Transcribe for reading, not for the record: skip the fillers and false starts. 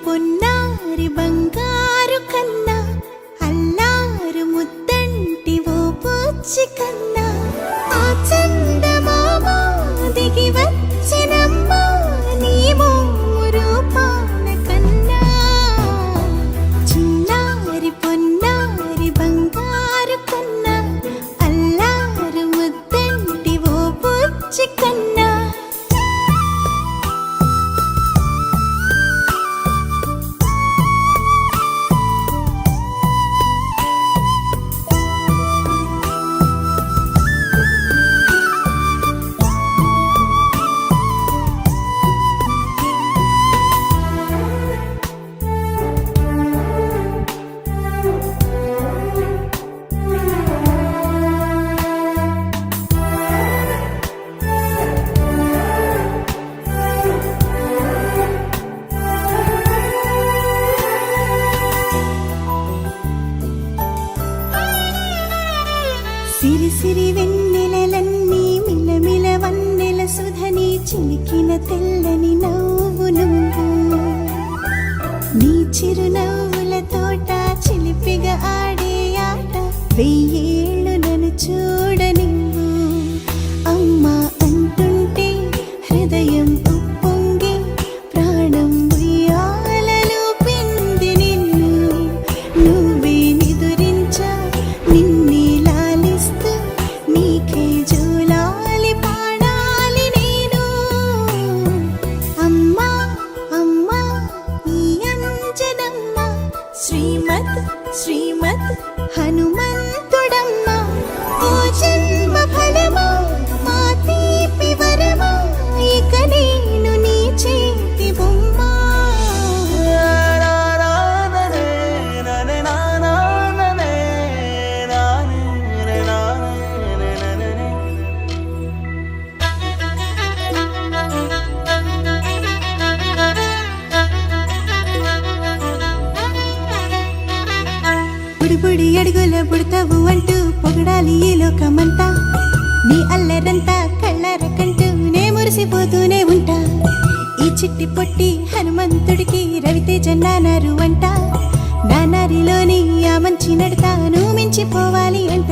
పొన్నారి బంగారు కన్నా అల్లారు ముద్దంటి ఓ పూచి కన్నా ఆ చందమామ దిగి వచ్చినమ్మా నీ మోరు పాన కన్నా చిన్నారి పొన్నారి బంగారు కన్నా అల్లారు ముద్దంటి ఓ పూచి కన్నా సిరి సిరి వెన్నెలలన్నీ మిలమిల వన్నెల సుధని చిలికిన తెల్లని నవ్వు నువ్వు నీ చిరునవ్వుల తోట చిలిపిగా ఆడే ఆట వెయ్యేళ్ళు నన్ను చూడనివ్వు అమ్మా అంటుంటే హృదయం ఉప్పొంగి ప్రాణం ఉయ్యాలలో పిండి నిన్ను నువ్వే నిదురించా నిన్నే నీకే జోలాలి పాడాలి నేను అమ్మా అమ్మా ఈ అంజనమ్మ శ్రీమత్ శ్రీమత్ హనుమంతుడమ్మ ఓ జన్మ ఫలమా మా తీపి వరమా ఇక నేను నీ చేతి బొమ్మ బుడి అడుగుల బుడతావు అంటూ పొగడాలి ఈ లోకమంతా నీ అల్లరంతా కళ్ళారకంటూ నే మురిసిపోతూనే ఉంటా ఈ చిట్టి పొట్టి హనుమంతుడికి రవితేజ నానారు అంట నానారిలోని ఆ మంచి నడతాను మించిపోవాలి అంట